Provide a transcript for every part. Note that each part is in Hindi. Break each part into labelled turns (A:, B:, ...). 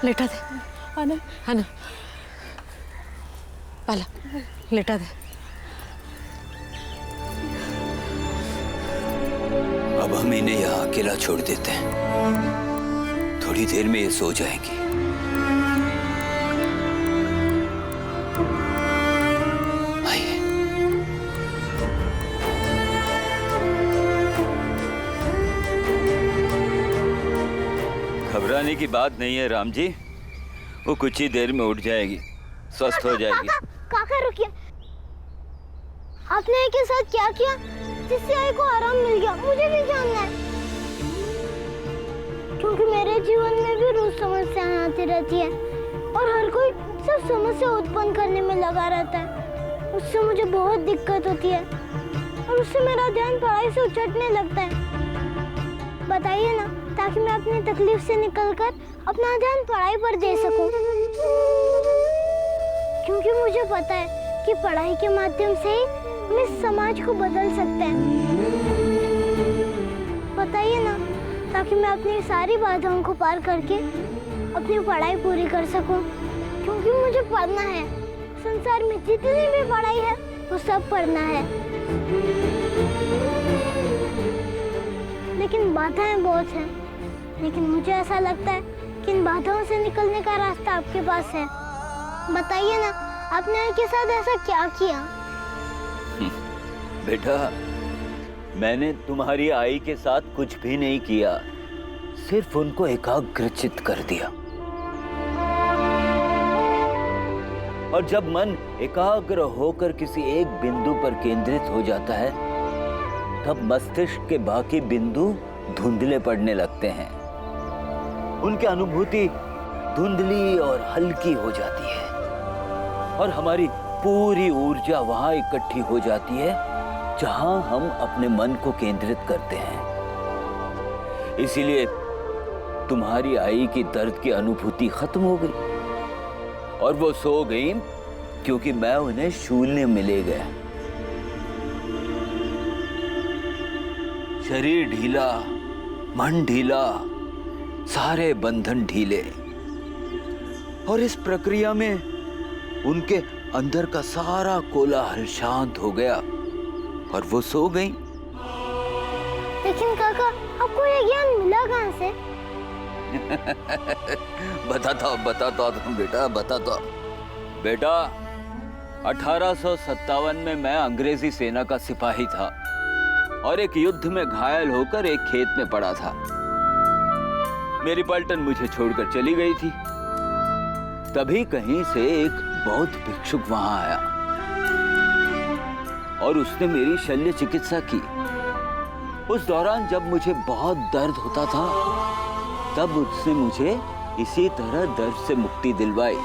A: लेटा दे।
B: अनु
A: अनु पाला लेटा दे।
C: अब हम इन्हें यहाँ अकेला छोड़ देते हैं, थोड़ी देर में ये सो जाएंगी। आइए। घबराने की बात नहीं है राम जी, वो कुछ ही देर में उठ जाएगी, स्वस्थ हो जाएगी।
D: काका रुकिए, आपने आई के साथ क्या किया जिससे आई को आराम मिल गया? मुझे भी जानना है, क्योंकि मेरे जीवन में भी रोज समस्याएं आती रहती है और हर कोई सिर्फ समस्या उत्पन्न करने में लगा रहता है। उससे मुझे बहुत दिक्कत होती है और उससे मेरा ध्यान पढ़ाई से उचटने लगता है। बताइए ना, ताकि मैं अपनी तकलीफ से निकलकर अपना ध्यान पढ़ाई पर दे सकूं, क्योंकि मुझे पता है कि पढ़ाई के माध्यम से ही हम इस समाज को बदल सकते हैं। बताइए ना, ताकि मैं अपनी सारी बाधाओं को पार करके अपनी पढ़ाई पूरी कर सकूं, क्योंकि मुझे पढ़ना है। संसार में जितनी भी पढ़ाई है वो सब पढ़ना है, लेकिन बाधाएं बहुत हैं। लेकिन मुझे ऐसा लगता है कि इन बाधाओं से निकलने का रास्ता आपके पास है। बताइए ना, आपने आई के साथ ऐसा क्या किया?
C: बेटा, मैंने तुम्हारी आई के साथ कुछ भी नहीं किया, सिर्फ उनको एकाग्रचित्त कर दिया। और जब मन एकाग्र होकर किसी एक बिंदु पर केंद्रित हो जाता है, तब मस्तिष्क के बाकी बिंदु धुंधले पड़ने लगते हैं। उनकी अनुभूति धुंधली और हल्की हो जाती है और हमारी पूरी ऊर्जा वहां इकट्ठी हो जाती है जहां हम अपने मन को केंद्रित करते हैं। इसीलिए तुम्हारी आई की दर्द की अनुभूति खत्म हो गई और वो सो गई, क्योंकि मैं उन्हें शून्य में ले गया। शरीर ढीला, मन ढीला, सारे बंधन ढीले, और इस प्रक्रिया में उनके अंदर का सारा कोलाहल शांत हो गया और वो सो गई।
D: लेकिन काका, आपको ये ज्ञान मिला कहाँ से?
C: बताता हूँ बेटा, बताता। बेटा, 1857 में मैं अंग्रेजी सेना का सिपाही था और एक युद्ध में घायल होकर एक खेत में पड़ा था। मेरी पलटन मुझे छोड़कर चली गई थी। तभी कहीं से एक बौद्ध भिक्षुक वहां आया और उसने मेरी शल्य चिकित्सा की। उस दौरान जब मुझे बहुत दर्द होता था, तब उसने मुझे इसी तरह दर्द से मुक्ति दिलवाई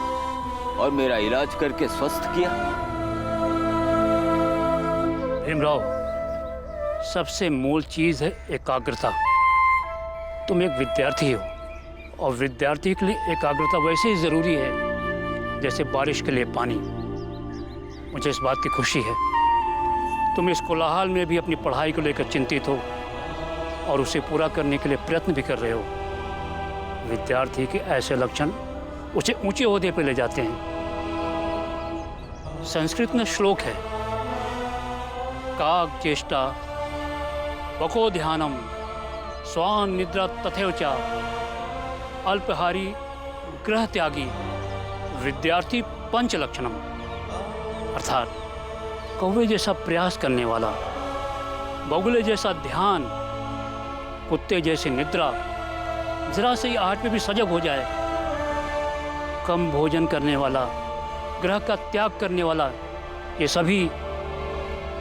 C: और मेरा इलाज करके स्वस्थ किया।
E: भीमराव, सबसे मूल चीज है एकाग्रता। तुम एक विद्यार्थी हो और विद्यार्थी के लिए एकाग्रता वैसे ही जरूरी है जैसे बारिश के लिए पानी। मुझे इस बात की खुशी है तुम इस कोलाहल में भी अपनी पढ़ाई को लेकर चिंतित हो और उसे पूरा करने के लिए प्रयत्न भी कर रहे हो। विद्यार्थी के ऐसे लक्षण उसे ऊंचे ओहदे पर ले जाते हैं। संस्कृत में श्लोक है, काग चेष्टा बको ध्यानम स्वान निद्रा तथैव च अल्पहारी ग्रह त्यागी विद्यार्थी पंच लक्षणम। अर्थात कौवे जैसा प्रयास करने वाला, बगुले जैसा ध्यान, कुत्ते जैसी निद्रा, जरा से ही आहट में भी सजग हो जाए, कम भोजन करने वाला, ग्रह का त्याग करने वाला, ये सभी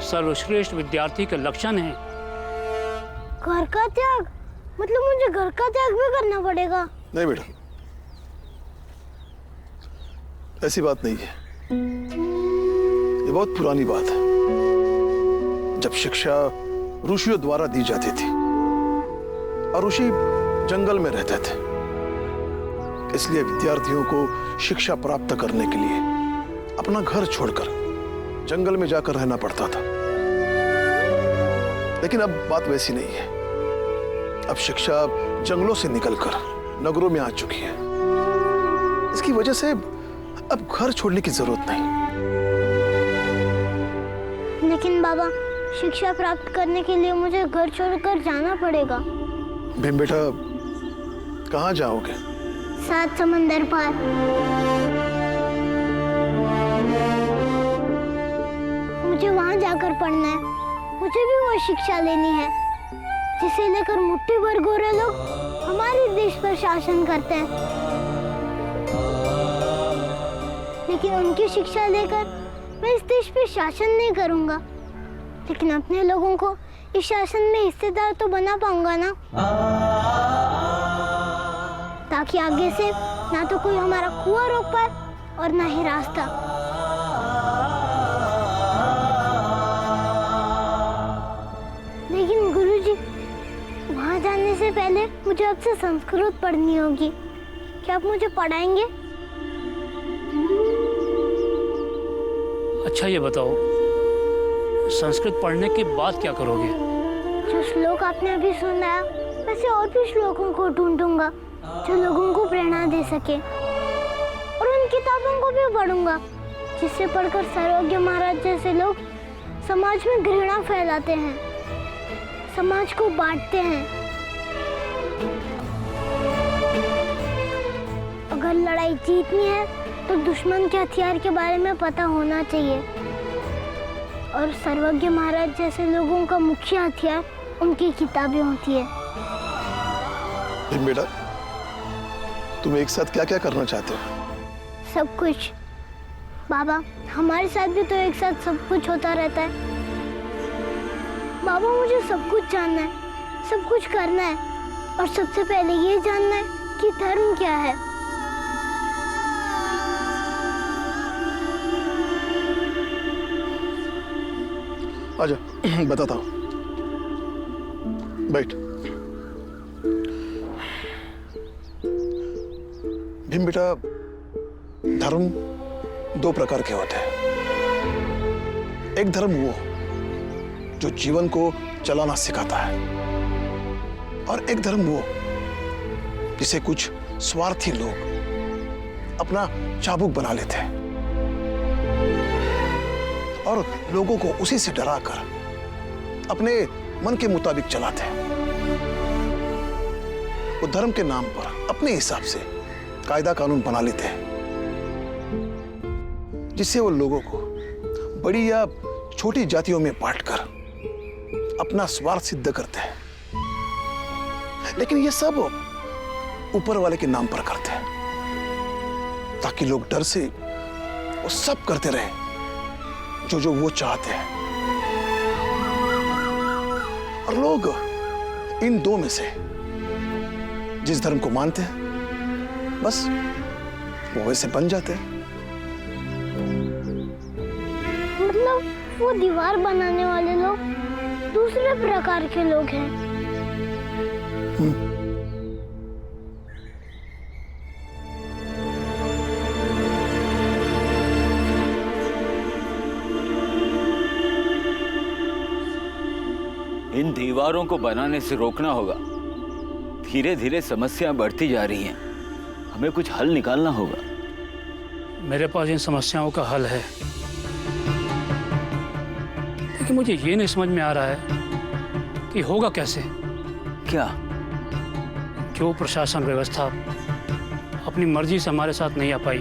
E: सर्वश्रेष्ठ विद्यार्थी के लक्षण हैं।
D: घर का त्याग? मतलब मुझे घर का त्याग भी करना पड़ेगा?
F: नहीं बेटा, ऐसी बात नहीं है। ये बहुत पुरानी बात है। जब शिक्षा ऋषियों द्वारा दी जाती थी और ऋषि जंगल में रहते थे, इसलिए विद्यार्थियों को शिक्षा प्राप्त करने के लिए अपना घर छोड़कर जंगल में जाकर रहना पड़ता था। लेकिन अब बात वैसी नहीं है। अब शिक्षा जंगलों से निकलकर नगरों में आ चुकी है इसकी वजह से अब घर छोड़ने की जरूरत नहीं।
D: लेकिन बाबा, शिक्षा प्राप्त करने के लिए मुझे घर छोड़कर जाना पड़ेगा।
F: भीम बेटा, कहाँ जाओगे?
D: 7 समंदर पार। मुझे वहां जाकर पढ़ना है। मुझे भी वो शिक्षा लेनी है जिसे लेकर मुट्ठी भर गोरे लोग हमारे देश पर शासन करते हैं। लेकिन उनकी शिक्षा लेकर मैं इस देश पे शासन नहीं करूंगा, लेकिन अपने लोगों को इस शासन में हिस्सेदार तो बना पाऊंगा ना, ताकि आगे से ना तो कोई हमारा कुआं रोक पाए और ना ही रास्ता। लेकिन गुरुजी, वहां जाने से पहले मुझे आपसे संस्कृत पढ़नी होगी। क्या आप मुझे पढ़ाएंगे?
E: अच्छा ये बताओ, संस्कृत पढ़ने के बाद क्या करोगे?
D: जो श्लोक आपने अभी सुनाया, वैसे और भी श्लोकों को ढूंढूंगा जो लोगों को प्रेरणा दे सके, और उन किताबों को भी पढ़ूंगा जिसे पढ़कर सर्वज्ञ महाराज जैसे लोग समाज में घृणा फैलाते हैं, समाज को बांटते हैं। अगर लड़ाई जीतनी है तो दुश्मन के हथियार के बारे में पता होना चाहिए, और सर्वज्ञ महाराज जैसे लोगों का मुख्य हथियार उनकी किताबें होती है।
F: भीम बेटा, तुम एक साथ क्या क्या करना चाहते हो?
D: सब कुछ बाबा, हमारे साथ भी तो एक साथ सब कुछ होता रहता है। बाबा, मुझे सब कुछ जानना है, सब कुछ करना है, और सबसे पहले ये जानना है कि धर्म क्या है।
F: आजा, बताता हूँ। बैठ। भीम बेटा, धर्म 2 प्रकार के होते हैं। एक धर्म वो जो जीवन को चलाना सिखाता है, और एक धर्म वो जिसे कुछ स्वार्थी लोग अपना चाबुक बना लेते हैं और लोगों को उसी से डराकर अपने मन के मुताबिक चलाते हैं। वो धर्म के नाम पर अपने हिसाब से कायदा कानून बना लेते हैं, जिससे वो लोगों को बड़ी या छोटी जातियों में बांटकर अपना स्वार्थ सिद्ध करते हैं। लेकिन ये सब ऊपर वाले के नाम पर करते हैं, ताकि लोग डर से वो सब करते रहे जो जो वो चाहते हैं। और लोग इन 2 में से जिस धर्म को मानते हैं, बस वो वैसे बन जाते हैं।
D: मतलब वो दीवार बनाने वाले लोग दूसरे प्रकार के लोग हैं।
C: इन दीवारों को बनाने से रोकना होगा। धीरे धीरे समस्या बढ़ती जा रही हैं। हमें कुछ हल निकालना होगा।
E: मेरे पास इन समस्याओं का हल है, लेकिन मुझे ये नहीं समझ में आ रहा है कि होगा कैसे।
C: क्या?
E: जो प्रशासन व्यवस्था अपनी मर्जी से हमारे साथ नहीं आ पाई,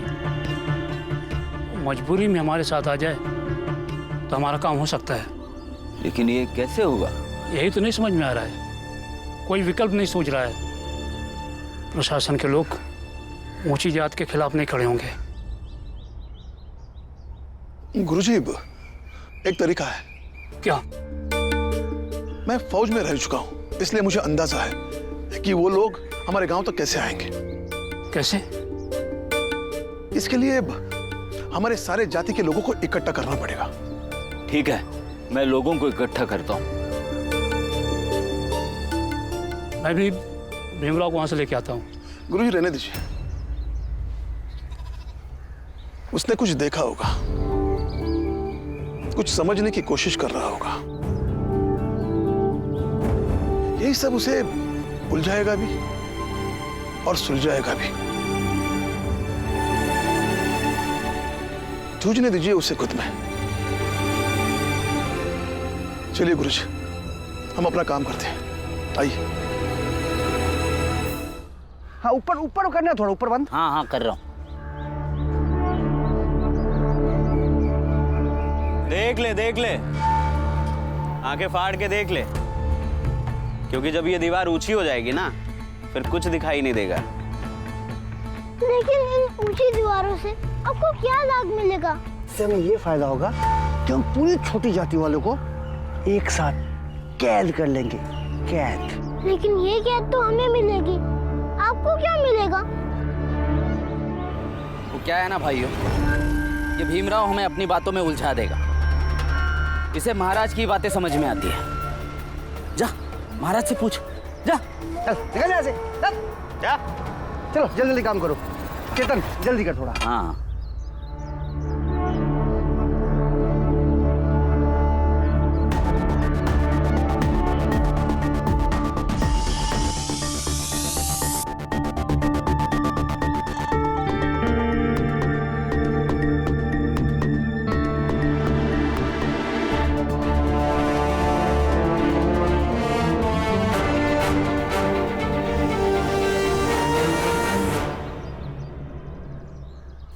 E: मजबूरी में हमारे साथ आ जाए तो हमारा काम हो सकता है।
C: लेकिन ये कैसे होगा?
E: यही तो नहीं समझ में आ रहा है। कोई विकल्प नहीं सोच रहा है। प्रशासन के लोग ऊंची जात के खिलाफ नहीं खड़े होंगे।
F: गुरुजी, एक तरीका है।
E: क्या?
F: मैं फौज में रह चुका हूं, इसलिए मुझे अंदाजा है कि वो लोग हमारे गांव तक कैसे आएंगे।
E: कैसे?
F: इसके लिए हमारे सारे जाति के लोगों को इकट्ठा करना पड़ेगा।
C: ठीक है, मैं लोगों को इकट्ठा करता हूँ।
E: मैं भी भीमराव को वहां से लेके आता हूँ।
F: गुरुजी, रहने दीजिए। उसने कुछ देखा होगा, कुछ समझने की कोशिश कर रहा होगा। यही सब उसे उलझाएगा भी और सुलझाएगा भी। जूझने दीजिए उसे खुद में। चलिए गुरुजी, हम अपना काम करते हैं, आइए।
A: हाँ, ऊपर ऊपर करना, थोड़ा ऊपर बंद।
C: हाँ हाँ कर रहा हूँ।
B: देख ले, आंखें फाड़ के देख ले, क्योंकि जब ये दीवार ऊंची हो जाएगी ना, फिर कुछ दिखाई नहीं देगा।
D: लेकिन इन ऊंची दीवारों से आपको क्या लाभ मिलेगा?
A: इससे हमें ये फायदा होगा कि हम पूरी छोटी जाति वालों को एक साथ कैद कर लेंगे, कैद।
D: लेकिन ये कैद तो हमें मिलेगी, आपको क्या मिलेगा?
B: वो क्या है ना भाइयों, ये भीमराव हमें अपनी बातों में उलझा देगा। इसे महाराज की बातें समझ में आती है। जा महाराज से पूछ, जा।
A: चल निकल यहाँ से, चल
B: जा।
A: चलो जल्दी जल्दी काम करो। केतन जल्दी कर थोड़ा।
B: हाँ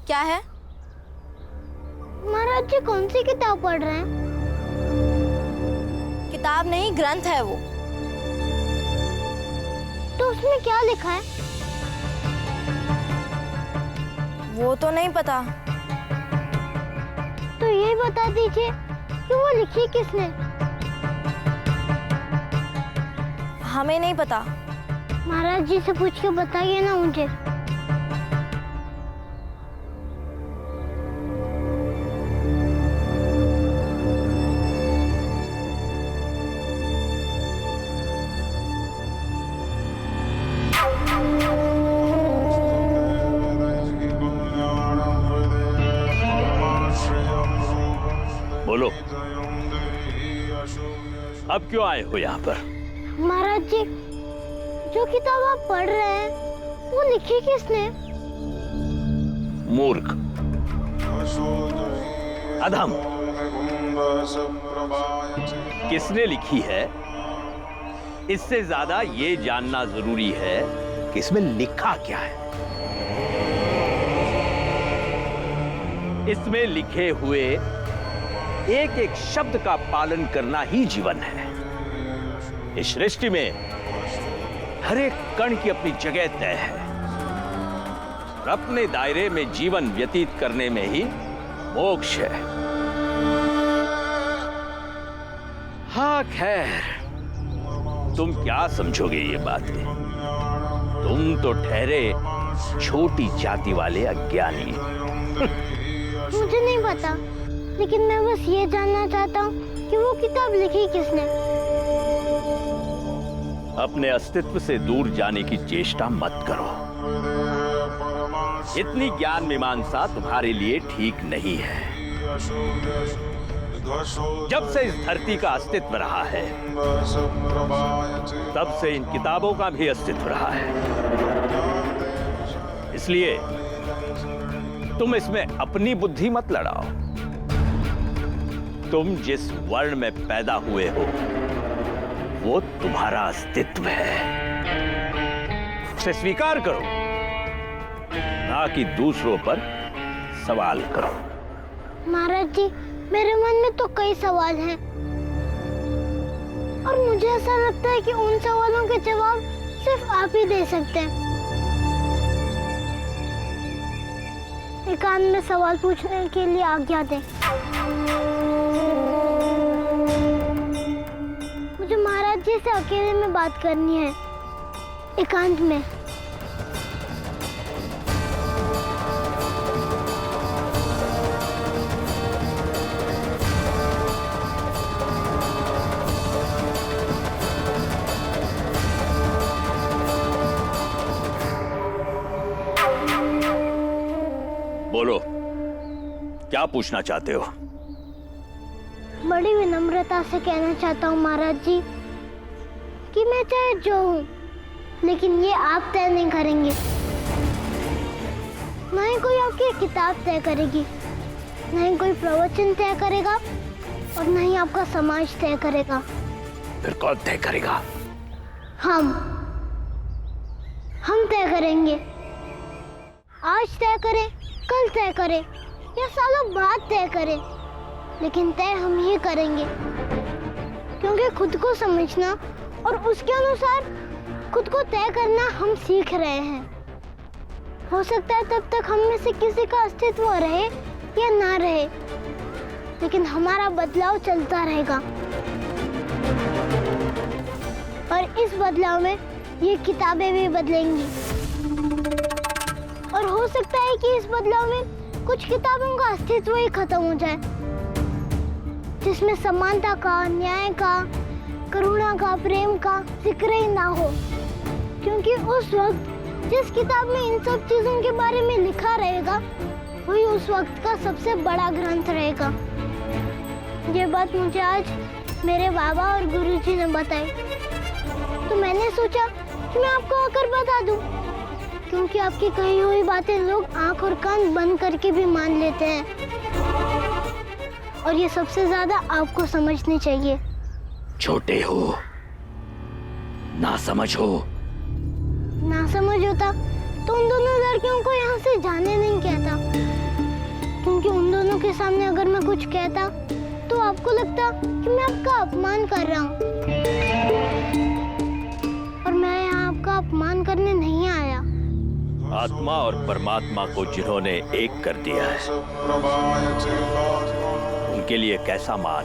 G: क्या है?
D: महाराज जी कौन सी किताब पढ़ रहे हैं?
G: किताब नहीं, ग्रंथ है वो।
D: तो उसमें क्या लिखा है?
G: वो तो नहीं पता।
D: तो ये बता दीजिए कि वो लिखी किसने?
G: हमें नहीं पता।
D: महाराज जी से पूछ के बताइए ना मुझे।
H: बोलो, अब क्यों आए हो यहाँ पर?
D: महाराज जी, जो किताब आप पढ़ रहे हैं वो लिखी किसने?
H: मूर्ख, अधम, किसने लिखी है इससे ज्यादा ये जानना जरूरी है कि इसमें लिखा क्या है। इसमें लिखे हुए एक एक शब्द का पालन करना ही जीवन है। इस सृष्टि में हर एक कण की अपनी जगह तय है और अपने दायरे में जीवन व्यतीत करने में ही मोक्ष है। हाँ खैर, तुम क्या समझोगे ये बातें? तुम तो ठहरे छोटी जाति वाले अज्ञानी।
D: मुझे नहीं पता, लेकिन मैं बस ये जानना चाहता हूँ कि वो किताब लिखी किसने।
H: अपने अस्तित्व से दूर जाने की चेष्टा मत करो। इतनी ज्ञान मीमांसा तुम्हारे लिए ठीक नहीं है। जब से इस धरती का अस्तित्व रहा है, तब से इन किताबों का भी अस्तित्व रहा है। इसलिए तुम इसमें अपनी बुद्धि मत लड़ाओ। तुम जिस वर्ण में पैदा हुए हो वो तुम्हारा अस्तित्व है, उसे स्वीकार करो, ना कि दूसरों पर सवाल करो।
D: महाराज जी, मेरे मन में तो कई सवाल हैं और मुझे ऐसा लगता है कि उन सवालों के जवाब सिर्फ आप ही दे सकते हैं। एकांत में सवाल पूछने के लिए आज्ञा दें। मुझे महाराज जी से अकेले में बात करनी है, एकांत में।
H: बोलो, क्या पूछना चाहते हो?
D: बड़ी विनम्रता से कहना चाहता हूँ महाराज जी कि मैं चाहे जो हूँ, लेकिन ये आप तय नहीं करेंगे, ना ही कोई आपकी किताब तय करेगी। न ही कोई प्रवचन तय करेगा और न ही आपका समाज तय करेगा।
H: फिर कौन तय करेगा?
D: हम तय करेंगे। आज तय करें, कल तय करें या सालों बाद तय करें, लेकिन तय हम ही करेंगे। क्योंकि खुद को समझना और उसके अनुसार खुद को तय करना हम सीख रहे हैं। हो सकता है तब तक हम में से किसी का अस्तित्व रहे या ना रहे, लेकिन हमारा बदलाव चलता रहेगा। और इस बदलाव में ये किताबें भी बदलेंगी। और हो सकता है कि इस बदलाव में कुछ किताबों का अस्तित्व ही खत्म हो जाए, जिसमें समानता का, न्याय का, करुणा का, प्रेम का जिक्र ही ना हो। क्योंकि उस वक्त जिस किताब में इन सब चीजों के बारे में लिखा रहेगा, वही उस वक्त का सबसे बड़ा ग्रंथ रहेगा। ये बात मुझे आज मेरे बाबा और गुरुजी ने बताई, तो मैंने सोचा कि मैं आपको आकर बता दूं, क्योंकि आपकी कही हुई बातें लोग आंख और कान बंद करके भी मान लेते हैं, और ये सबसे ज्यादा आपको समझनी चाहिए।
H: छोटे हो, ना समझ हो।
D: ना समझ होता तो उन दोनों लड़कियों को यहाँ से जाने नहीं कहता, क्योंकि उन दोनों के सामने अगर मैं कुछ कहता तो आपको लगता कि मैं आपका अपमान कर रहा हूँ, और मैं यहाँ आपका अपमान करने नहीं आया।
H: आत्मा और परमात्मा को जिन्होंने एक कर दिया है, उनके लिए कैसा मान,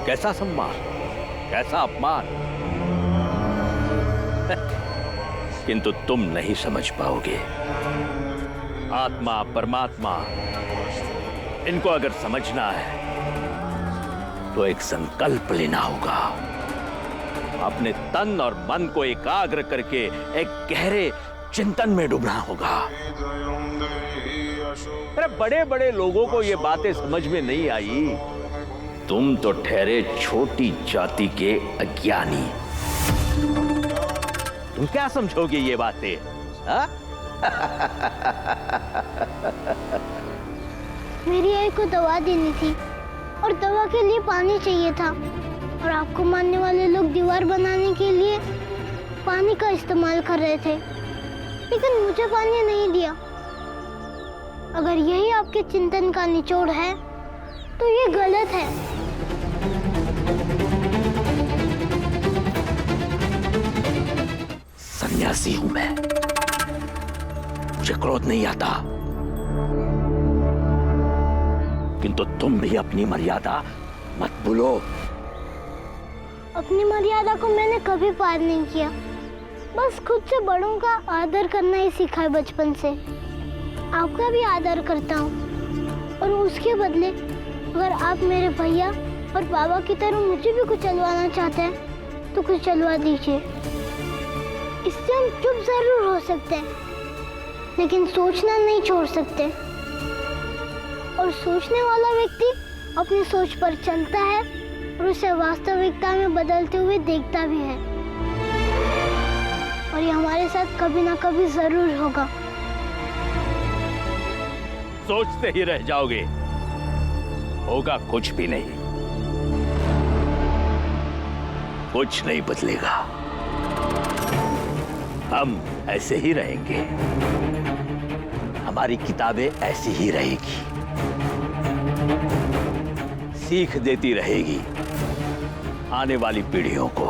H: कैसा सम्मान, कैसा अपमान। किंतु तुम नहीं समझ पाओगे। आत्मा, परमात्मा, इनको अगर समझना है तो एक संकल्प लेना होगा। अपने तन और मन को एकाग्र करके एक गहरे चिंतन में डूबना होगा। अरे बड़े बड़े लोगों को ये बातें समझ में नहीं आई। तुम तो ठहरे छोटी जाति के अज्ञानी। तुम क्या समझोगे ये बातें?
D: मेरी आई को दवा देनी थी और दवा के लिए पानी चाहिए था, और आपको मानने वाले लोग दीवार बनाने के लिए पानी का इस्तेमाल कर रहे थे, लेकिन मुझे पानी नहीं दिया। अगर यही आपके चिंतन का निचोड़ है तो ये गलत है।
H: सन्यासी हूं मैं, मुझे क्रोध नहीं आता, किंतु तुम भी अपनी मर्यादा मत भूलो।
D: अपनी मर्यादा को मैंने कभी पार नहीं किया, बस खुद से बड़ों का आदर करना ही सीखा है बचपन से। आपका भी आदर करता हूँ, और उसके बदले अगर आप मेरे भैया और बाबा की तरह मुझे भी कुचलवाना चाहते हैं तो कुचलवा दीजिए। इससे हम चुप जरूर हो सकते हैं, लेकिन सोचना नहीं छोड़ सकते। और सोचने वाला व्यक्ति अपनी सोच पर चलता है और उसे वास्तविकता में बदलते हुए देखता भी है, और ये हमारे साथ कभी ना कभी जरूर होगा।
H: सोचते ही रह जाओगे, होगा कुछ भी नहीं, कुछ नहीं बदलेगा। हम ऐसे ही रहेंगे, हमारी किताबें ऐसी ही रहेगी, सीख देती रहेगी आने वाली पीढ़ियों को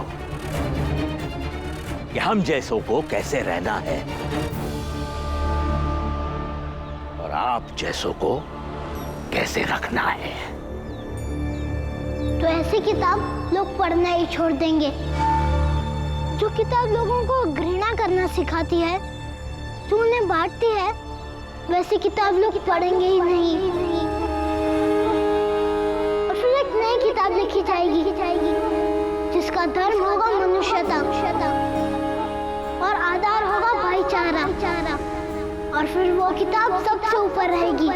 H: कि हम जैसों को कैसे रहना है, और आप जैसों को कैसे रखना है।
D: तो ऐसी किताब लोग पढ़ना ही छोड़ देंगे। जो किताब लोगों को घृणा करना सिखाती है, जो उन्हें बांटती है, वैसी किताब लोग पढ़ेंगे ही नहीं। और फिर एक नई किताब लिखी जाएगी, जिसका धर्म होगा मनुष्यता, और आधार होगा भाईचारा, और फिर वो किताब सबसे ऊपर रहेगी।